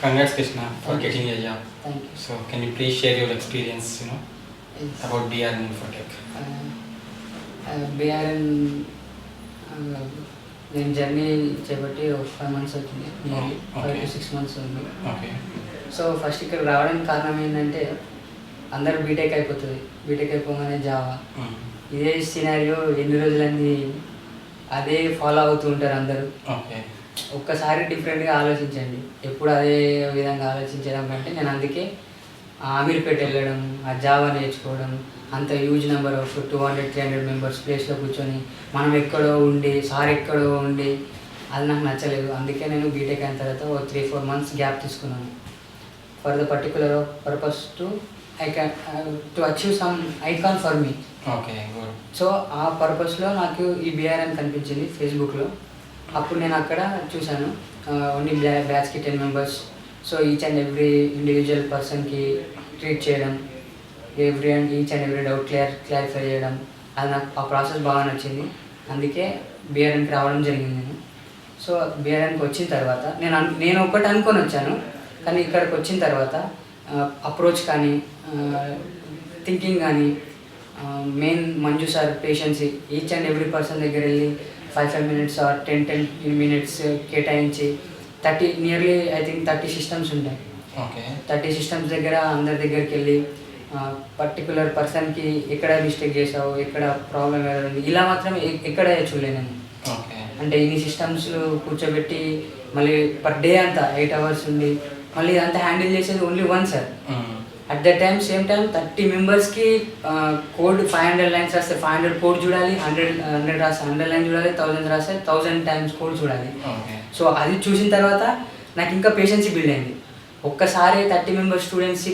Congrats, Krishna, for getting a job. Thank you. So, can you please share your experience, Yes. about BRN Infotech? BRN నేను journey చేపట్టి ఒక 5 months అవుతుంది, nearly 5 to 6 months ఉంది. Okay. So first ఇక్కడ రావడానికి కారణం ఏంటంటే అందరూ బీటెక్ అయిపోతుంది, బీటెక్ అయిపోగానే జావా, ఇదే సినారియో ఎన్ని రోజులన్నీ అదే ఫాలో అవుతూ ఉంటారు అందరూ. Okay. ఒక్కసారి డిఫరెంట్గా ఆలోచించండి. ఎప్పుడు అదే విధంగా ఆలోచించడం కంటే నేను అందుకే అమీర్పేట వెళ్ళడం, ఆ జావా నేర్చుకోవడం, అంత హ్యూజ్ నెంబర్ ఆఫ్ 200-300 మెంబర్స్ ప్లేస్లో కూర్చొని మనం ఎక్కడో ఉండి సార్ ఎక్కడో ఉండి అది నాకు నచ్చలేదు. అందుకే నేను బీటెక్ అయిన తర్వాత ఒక 3-4 months గ్యాప్ తీసుకున్నాను for the particular purpose to achieve some icon for me. Okay, good. So ఆ పర్పస్లో నాకు ఈ బిఆర్ఎన్ కనిపించింది ఫేస్బుక్లో. అప్పుడు నేను అక్కడ చూశాను ఓన్లీ బ్యాచ్కి 10 members. So each and every individual పర్సన్కి ట్రీట్ చేయడం, each and every doubt clarify చేయడం, అది నాకు ఆ ప్రాసెస్ బాగా నచ్చింది. అందుకే బిఆర్ఎన్కి రావడం జరిగింది నేను. సో బిఆర్ఎన్కి వచ్చిన తర్వాత నేను ఒకటి అనుకొని వచ్చాను, కానీ ఇక్కడికి వచ్చిన తర్వాత అప్రోచ్ కానీ థింకింగ్ కానీ main Manju sir patience, each and every person దగ్గర వెళ్ళి 5 minutes ఆర్ 10 minutes కేటాయించి నియర్లీ ఐ థింక్ 30 systems ఉంటాయి. Okay. 30 systems దగ్గర అందరి దగ్గరికి వెళ్ళి పర్టికులర్ పర్సన్కి ఎక్కడ మిస్టేక్ చేసావు, ఎక్కడ ప్రాబ్లం ఏదైనా ఇలా మాత్రం ఎక్కడ చూడలే నేను. Okay. అంటే ఇన్ని సిస్టమ్స్లో కూర్చోబెట్టి మళ్ళీ పర్ డే అంతా 8 hours ఉండి మళ్ళీ అంతా హ్యాండిల్ చేసేది only one sir. At the time same time 30 members code 500 lines రాస్తే 500 కోడ్ చూడాలి, 100 రాస్తే 100 lines చూడాలి, 1000 రాస్తే 1000 times కోడ్ చూడాలి. సో అది చూసిన తర్వాత నాకు ఇంకా పేషెన్సీ బిల్డ్ అయింది. ఒక్కసారి 30 members స్టూడెంట్స్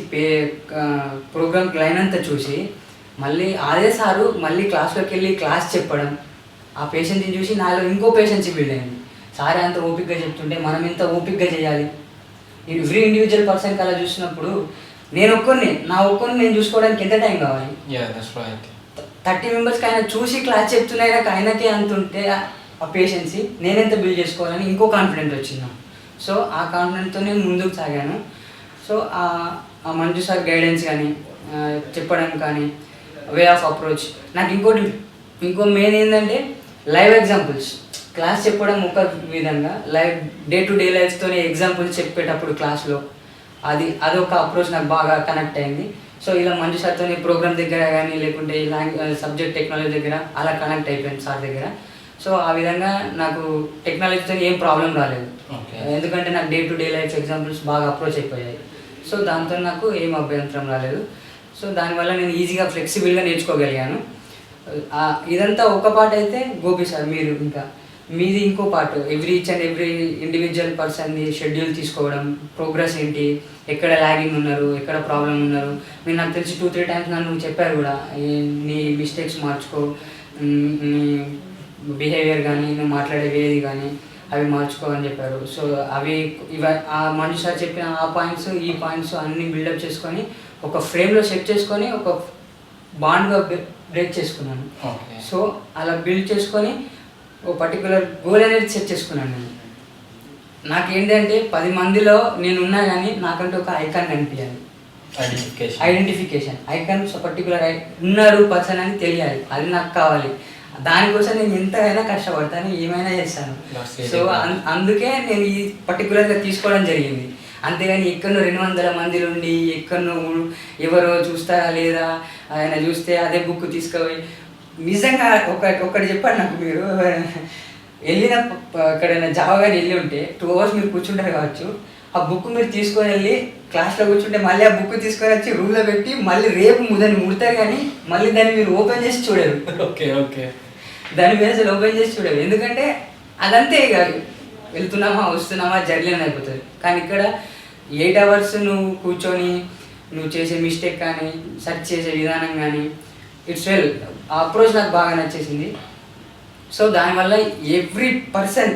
ప్రోగ్రామ్ లైన్ అంతా చూసి మళ్ళీ అదే సారు మళ్ళీ క్లాస్లోకి వెళ్ళి క్లాస్ చెప్పడం, ఆ పేషెన్సీని చూసి నాలో ఇంకో పేషెన్సీ బిల్డ్ అయింది. సారే అంత ఓపిక్గా చెప్తుంటే మనం ఇంత ఓపిక్గా చేయాలి. ఎవ్రీ ఇండివిజువల్ పర్సన్కి అలా చూసినప్పుడు నా ఒక్కరిని నేను చూసుకోవడానికి ఎంత టైం కావాలి? 30 members ఆయన చూసి క్లాస్ చెప్తున్నాయి, ఆయనకే అంత ఉంటే ఆ పేషెన్సీ నేనెంత బిల్డ్ చేసుకోవాలని ఇంకో కాన్ఫిడెంట్ వచ్చింది. సో ఆ కాన్ఫిడెంట్తో నేను ముందుకు సాగాను. సో ఆ మంజు సార్ గైడెన్స్ కానీ చెప్పడం కానీ వే ఆఫ్ అప్రోచ్ నాకు ఇంకో మెయిన్ ఏంటంటే లైవ్ ఎగ్జాంపుల్స్. క్లాస్ చెప్పడం ఒక విధంగా, లైవ్ డే టు డే లైఫ్తోనే ఎగ్జాంపుల్స్ చెప్పేటప్పుడు క్లాస్లో అదొక అప్రోచ్ నాకు బాగా కనెక్ట్ అయింది. సో ఇలా మంజు సార్తో ప్రోగ్రామ్ దగ్గర కానీ లేకుంటే సబ్జెక్ట్ టెక్నాలజీ దగ్గర అలా కనెక్ట్ అయిపోయింది సార్ దగ్గర. సో ఆ విధంగా నాకు టెక్నాలజీతో ఏం ప్రాబ్లం రాలేదు, ఎందుకంటే నాకు day to day life examples బాగా అప్రోచ్ అయిపోయాయి. సో దాంతో నాకు ఏం అభ్యంతరం రాలేదు. సో దానివల్ల నేను ఈజీగా ఫ్లెక్సిబుల్గా నేర్చుకోగలిగాను. ఇదంతా ఒక పార్ట్ అయితే గోపి సార్ మీది ఇంకో part. Each and every individual పర్సన్ని షెడ్యూల్ తీసుకోవడం, ప్రోగ్రెస్ ఏంటి, ఎక్కడ ల్యాగింగ్ ఉన్నారు, ఎక్కడ ప్రాబ్లం ఉన్నారు. మీరు నాకు తెలిసి 2-3 times నన్ను చెప్పారు కూడా, నీ మిస్టేక్స్ మార్చుకో, నీ బిహేవియర్ కానీ నువ్వు మాట్లాడే వేది కానీ అవి మార్చుకో అని చెప్పారు. సో ఆ మంజు సార్ చెప్పిన ఆ పాయింట్స్ ఈ పాయింట్స్ అన్నీ బిల్డప్ చేసుకొని ఒక ఫ్రేమ్లో సెట్ చేసుకొని ఒక బాండ్గా బ్రేక్ చేసుకున్నాను. సో అలా బిల్డ్ చేసుకొని ఒక పర్టికులర్ గోల్ అనేది సెట్ చేసుకున్నాను నేను. నాకేంటంటే 10 మందిలో నేనున్నా కానీ నాకంటే ఒక ఐకాన్ కనిపించాలి, ఐడెంటిఫికేషన్ ఐకాన్ పర్టికులర్ ఉన్నారు పర్సన్ అని తెలియాలి, అది నాకు కావాలి. దానికోసం నేను ఎంతైనా కష్టపడతాను, ఏమైనా చేస్తాను. సో అందుకే నేను ఈ పర్టికులర్గా తీసుకోవడం జరిగింది. అంతేగాని ఎక్కడో 200 మందిలో ఉండి ఎక్కడో ఎవరో చూస్తారా లేదా, ఆయన చూస్తే అదే బుక్ తీసుకుపోయి నిజంగా ఒకటి చెప్పండి నాకు, మీరు వెళ్ళిన ఎక్కడైనా జావా కానీ వెళ్ళి ఉంటే 2 hours మీరు కూర్చుంటారు కావచ్చు, ఆ బుక్ మీరు తీసుకొని వెళ్ళి క్లాస్లో కూర్చుంటే మళ్ళీ ఆ బుక్ తీసుకొని వచ్చి రూమ్లో పెట్టి మళ్ళీ రేపు దాన్ని ముడతారు, కానీ మళ్ళీ దాన్ని మీరు ఓపెన్ చేసి చూడరు. ఓకే దాని మీద అసలు ఓపెన్ చేసి చూడరు, ఎందుకంటే అదంతే ఇక వెళ్తున్నామా వస్తున్నామా జర్నీ అయిపోతుంది. కానీ ఇక్కడ 8 hours నువ్వు కూర్చొని నువ్వు చేసే మిస్టేక్ కానీ సెర్చ్ చేసే విధానం కానీ ఇట్స్ వెల్ ఆ అప్రోచ్ నాకు బాగా నచ్చేసింది. సో దానివల్ల ఎవ్రీ పర్సన్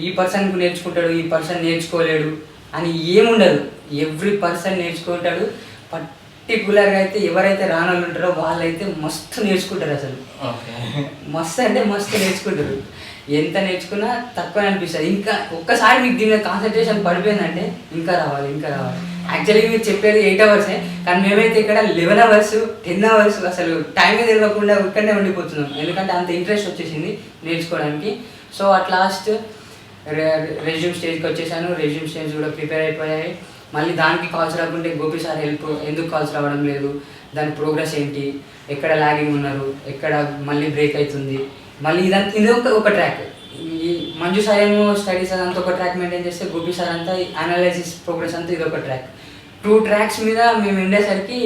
ఈ పర్సన్కు నేర్చుకుంటాడు, ఈ పర్సన్ నేర్చుకోలేడు అని ఏముండదు. ఎవ్రీ పర్సన్ నేర్చుకుంటాడు. పర్టికులర్గా అయితే ఎవరైతే రానోళ్ళు ఉంటారో వాళ్ళైతే మస్తు నేర్చుకుంటారు, అసలు మస్తు అంటే మస్తు నేర్చుకుంటారు. ఎంత నేర్చుకున్నా తక్కువ అనిపిస్తుంది. ఇంకా ఒక్కసారి మీకు దీని మీద కాన్సన్ట్రేషన్ పడిపోయిందంటే ఇంకా రావాలి ఇంకా రావాలి. యాక్చువల్లీ మీరు చెప్పేది 8 అవర్సే, కానీ మేమైతే ఇక్కడ 11 అవర్స్ 10 అవర్స్ అసలు టైమే తెలియకుండా ఇక్కడనే ఉండిపోతున్నాం, ఎందుకంటే అంత ఇంట్రెస్ట్ వచ్చేసింది నేర్చుకోవడానికి. సో అట్ లాస్ట్ రెజ్యూమ్ స్టేజ్కి వచ్చేసాను. రెజ్యూమ్ స్టేజ్ కూడా ప్రిపేర్ అయిపోయాయి. మళ్ళీ దానికి కాల్స్ రాకుంటే గోపి సార్ హెల్ప్, ఎందుకు కాల్స్ రావడం లేదు, దాని ప్రోగ్రెస్ ఏంటి, ఎక్కడ లాగింగ్ ఉన్నారు, ఎక్కడ మళ్ళీ బ్రేక్ అవుతుంది, మళ్ళీ ఇదంతా ఇది ఒక ట్రాక్. ఈ మంజు సార్ ఏమో స్టడీస్ అదంతా ఒక ట్రాక్ మెయింటైన్ చేస్తే, గోపి సార్ అంతా అనాలిసిస్ ప్రోగ్రెస్ అంతా ఇది ఒక ట్రాక్. 2 ట్రాక్స్ మీద మేము ఉండేసరికి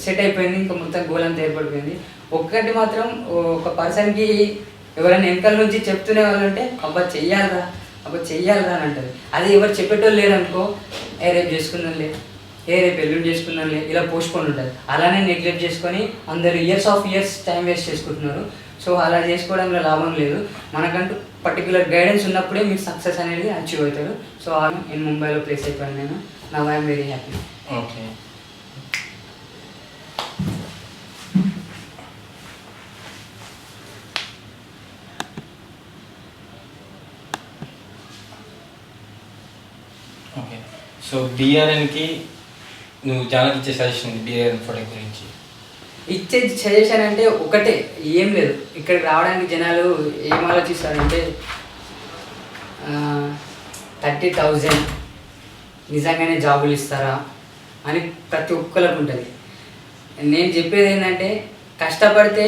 సెట్ అయిపోయింది. ఇంకా మొత్తం గోల్ అంతా ఏర్పడిపోయింది. ఒక్కటి మాత్రం, ఒక పర్సన్కి ఎవరైనా వెనకాల నుంచి చెప్తూనే వాళ్ళంటే అబ్బా చెయ్యాలరా అని అంటారు. అది ఎవరు చెప్పేటోళ్ళు లేరనుకో, రేపు చేసుకుందాంలే, రేపు ఎల్లుండి చేసుకుందాంలే, ఇలా పోస్ట్పోన్ ఉంటుంది. అలానే నెగ్లెక్ట్ చేసుకొని అందరు ఇయర్స్ టైం వేస్ట్ చేసుకుంటున్నారు. సో అలా చేసుకోవడంలో లాభం లేదు. మనకంటూ పర్టికులర్ గైడెన్స్ ఉన్నప్పుడే మీరు సక్సెస్ అనేది అచీవ్ అవుతారు. సో నేను ముంబైలో ప్లేస్ అయిపోయాను. నేను now I'm very happy. Okay. Okay. So బిఆర్ఎన్కి నువ్వు చాలా ఇచ్చే సజెషన్ బిఆర్ఎన్ ఫోటోగ్రఫీ గురించి? ఇచ్చే సజెషన్ అంటే ఒకటే, ఏం లేదు. ఇక్కడికి రావడానికి జనాలు ఏం ఆలోచిస్తారంటే 30,000 నిజంగానే జాబులు ఇస్తారా అని ప్రతి ఒక్కరికి ఉంటుంది. నేను చెప్పేది ఏంటంటే, కష్టపడితే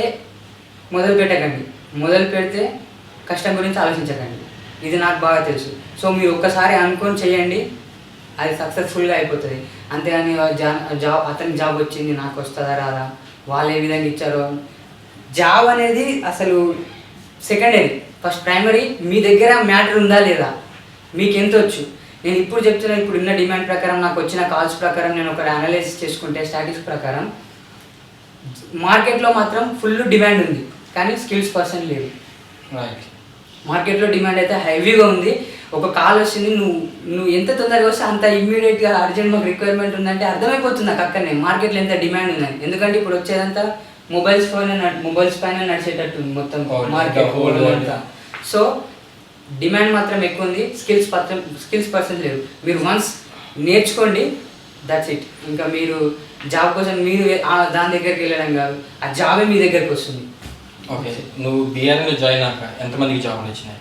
మొదలు పెట్టకండి, మొదలు పెడితే కష్టం గురించి ఆలోచించకండి. ఇది నాకు బాగా తెలుసు. సో మీరు ఒక్కసారి అనుకొని చేయండి, అది సక్సెస్ఫుల్గా అయిపోతుంది. అంతేగాని అతనికి జాబ్ వచ్చింది నాకు వస్తుందా రాదా, వాళ్ళు ఏ విధంగా ఇచ్చారో. జాబ్ అనేది అసలు సెకండరీ. ఫస్ట్ ప్రైమరీ మీ దగ్గర మ్యాటర్ ఉందా లేదా, మీకు ఎంత వచ్చు. నేను ఇప్పుడు చెప్తున్నాను, ఇప్పుడు ఉన్న డిమాండ్ ప్రకారం, నాకు వచ్చిన కాల్స్ ప్రకారం, నేను ఒక అనాలిసిస్ చేసుకుంటే స్టాటిక్స్ ప్రకారం మార్కెట్లో మాత్రం ఫుల్ డిమాండ్ ఉంది, కానీ స్కిల్స్ పర్సన్ లేదు. రైట్. మార్కెట్లో డిమాండ్ అయితే హెవీగా ఉంది. ఒక కాల్ వచ్చింది, నువ్వు ఎంత తొందరగా వస్తే అంత ఇమ్మీడియట్గా అర్జెంట్ మాకు రిక్వైర్మెంట్ ఉందంటే అర్థమైపోతుంది నాకు అక్కడనే మార్కెట్లో ఎంత డిమాండ్ ఉందని. ఎందుకంటే ఇప్పుడు వచ్చేదంతా మొబైల్స్ పైన నడిచేటట్టు మొత్తం మార్కెట్ అంతా. సో డిమాండ్ మాత్రం ఎక్కువ ఉంది, స్కిల్స్ పర్సన్ లేదు. మీరు వన్స్ నేర్చుకోండి, దట్స్ ఇట్. ఇంకా మీరు జాబ్ కోసం మీరు దాని దగ్గరికి వెళ్ళడం కాదు, ఆ జాబే మీ దగ్గరికి వస్తుంది. ఓకే. నువ్వు బిఆర్ఎన్లో జాయిన్ అయ్యాక ఎంతమందికి జాబులు వచ్చినాయి?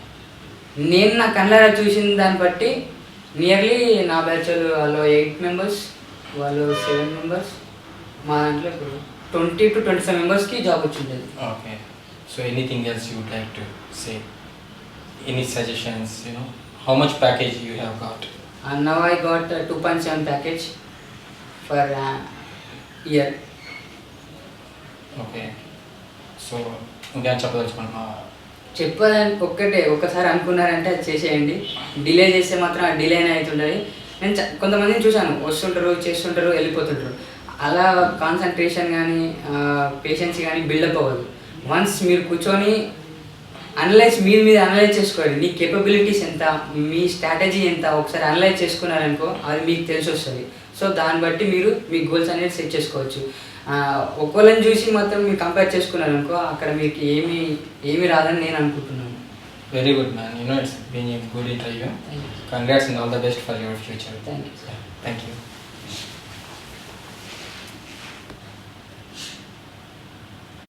నేను నా కళ్ళారా చూసిన దాన్ని బట్టి నియర్లీ నా బ్యాచ్ వాళ్ళు 8 మెంబర్స్, వాళ్ళు 7 మెంబర్స్, మా దాంట్లో ఇప్పుడు 20 to 25 మెంబర్స్కి జాబ్ వచ్చింది. Okay. So anything else you would like to say, any suggestions, how much package you have got? Now I got 2.7 package for year. Okay. So ఇంకా చెప్పదలుచుకుంటున్నావా? చెప్పడానికి ఒక్కటే, ఒక్కసారి అనుకున్నారంటే అది చేసేయండి. డిలే చేస్తే మాత్రం ఆ డిలేనే అవుతుంటుంది. నేను కొంతమందిని చూశాను, వస్తుంటారు చేస్తుంటారు వెళ్ళిపోతుంటారు. అలా కాన్సన్ట్రేషన్ కానీ పేషెన్స్ కానీ బిల్డప్ అవ్వదు. వన్స్ మీరు కూర్చొని మీద అనలైజ్ చేసుకోండి. మీ కేపబిలిటీస్ ఎంత, మీ స్ట్రాటజీ ఎంత, ఒకసారి అనలైజ్ చేసుకున్నారనుకో అది మీకు తెలిసి వస్తుంది. సో దాన్ని బట్టి మీరు మీ గోల్స్ అనేది సెట్ చేసుకోవచ్చు. ఒక్కోళ్ళని చూసి మాత్రం మీరు కంపేర్ చేసుకున్నారనుకో అక్కడ మీకు ఏమీ రాదని నేను అనుకుంటున్నాను. Very good man, it's been a good interview. Congrats and all the best for your future. Thank you. Thank you.